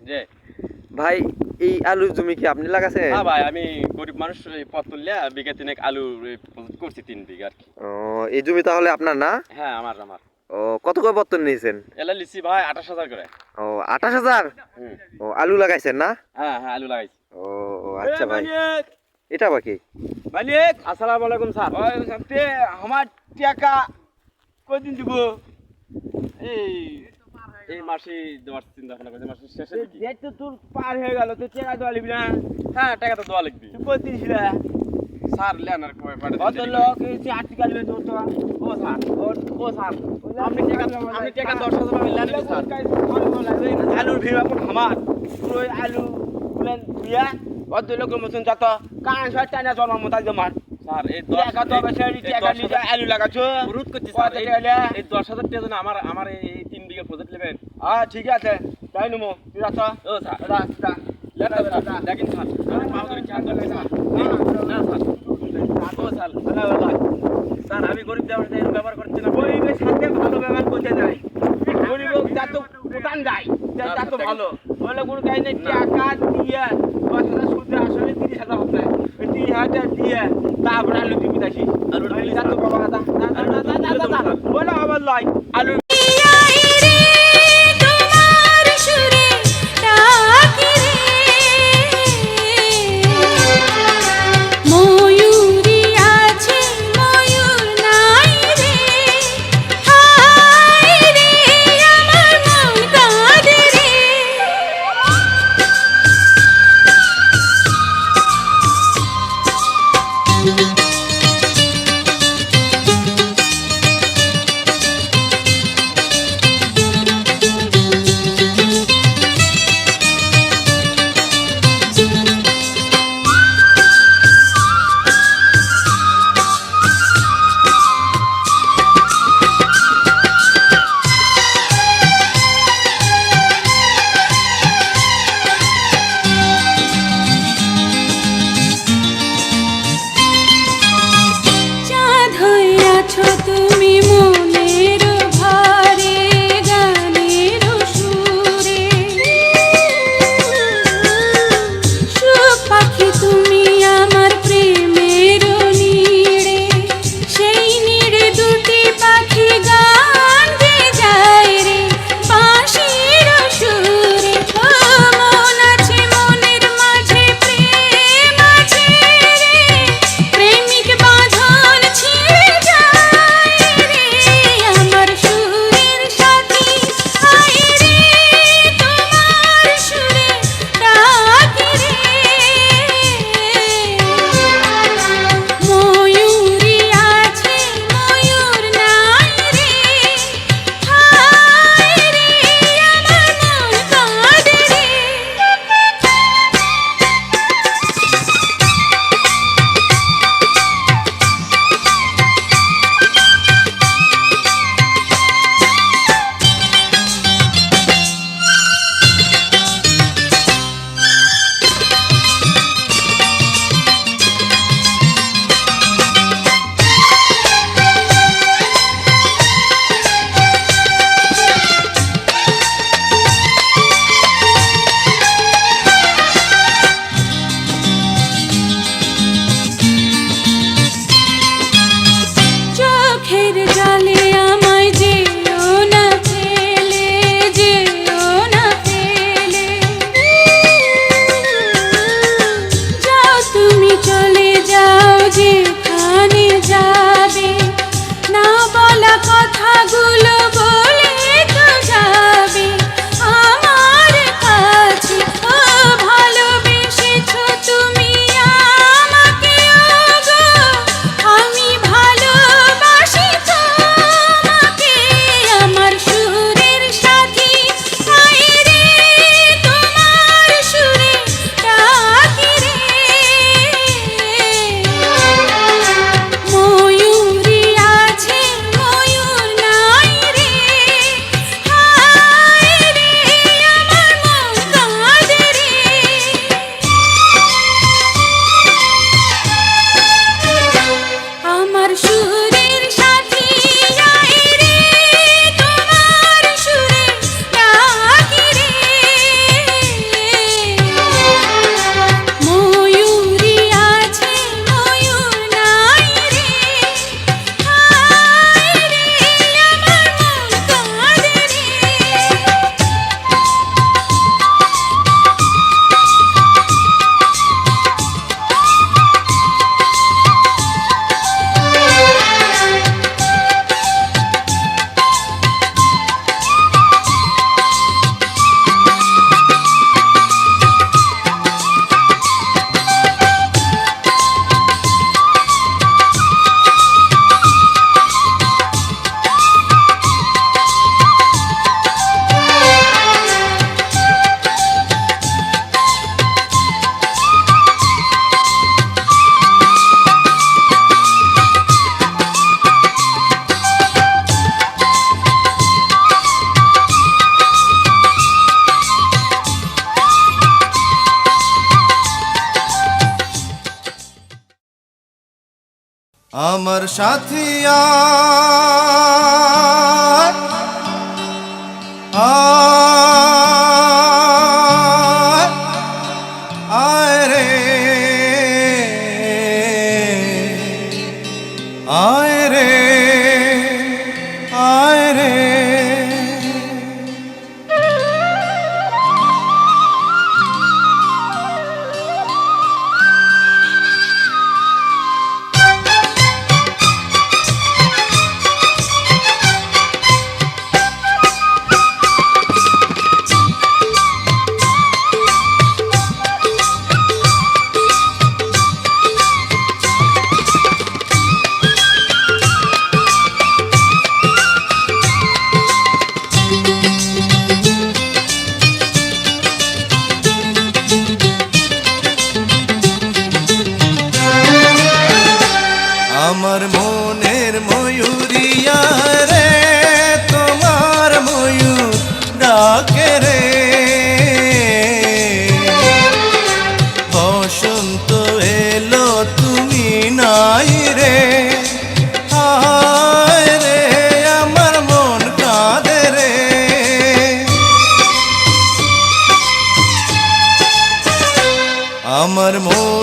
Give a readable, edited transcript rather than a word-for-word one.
যে ভাই এই আলুর জমি কি আপনি লাগাছেন? হ্যাঁ ভাই, আমি গরিব মানুষ, পথ তুললে বিঘা তিনেক আলু করছি, 3 বিঘা আর কি। ও, এই জমি তাহলে আপনার না? হ্যাঁ, আমার। ও, কত করে পত্তন নিয়েছেন? এলা লিচি ভাই 28,000 করে। ও, 28,000। হুম। ও, আলু লাগাইছেন না? হ্যাঁ, আলু লাগাইছি। ও, ও, আচ্ছা ভাই। এটা বাকি মালিক, আসসালামু আলাইকুম স্যার। আমার টাকা কদিন দিব? এই মাসে দেওয়ার চিন্তা ভাবনা করছি, মাসের শেষে দিকে। ডেট তো তোর পার হয়ে গেল, তুই টাকা দেওয়া লিবি না? হ্যাঁ, টাকা তো দেওয়া লাগবে। তুই কই দিয়েছিল? স্যার লেন আর কয় পাঠাতে কত লোক এই আর্টিকেল মে তোর তো ও স্যার, ও স্যার, আপনি টাকা 10,000 টাকা লেন দিন স্যার। আলুর ভিড় এখন আমার তুই আলু প্লেন দিয়া কত লোকের মতন যত কান ছয় টানা জন্ম মতো জমার স্যার, এই টাকা তো বেশি টাকা নিয়ে আলু লাগাছো অনুরোধ করছি স্যার, এই 10,000 টাকা জন্য আমার এই 3 বিঘা প্রজেক্ট নেবেন। ঠিক আছে তাই নেবো তুই আছ ও স্যার, রাস্তা লেন স্যার, দেখেন স্যার, আমি পাও ধরে খেয়াল করলে স্যার। না স্যার, ও স্যার, স্যার আমি গরিব দেওয়ার এই ব্যবহার করছি না। গরিবের সাথে ভালো ব্যবহার করতে নাই গরিব যা তো উঠান যায় তা তো ভালো বলে কোনো কাহিনী টাকা দিয়ে 10,000 সুদে আসলে 30,000 হবে 30,000 দিয়ে তারপরে আলু দিবি দাসি আলু যা তো বাবা দাদা বলে আবার লয় আলু আমার সাথিয়া আয় রে আয় রে আয় রে আমার মনের ময়ূরিয়া রে তোমার ময়ূর ডাকে রে বসন্ত এলো তুমি নাই রে হায় রে আমার মন কাঁদে রে আমার মন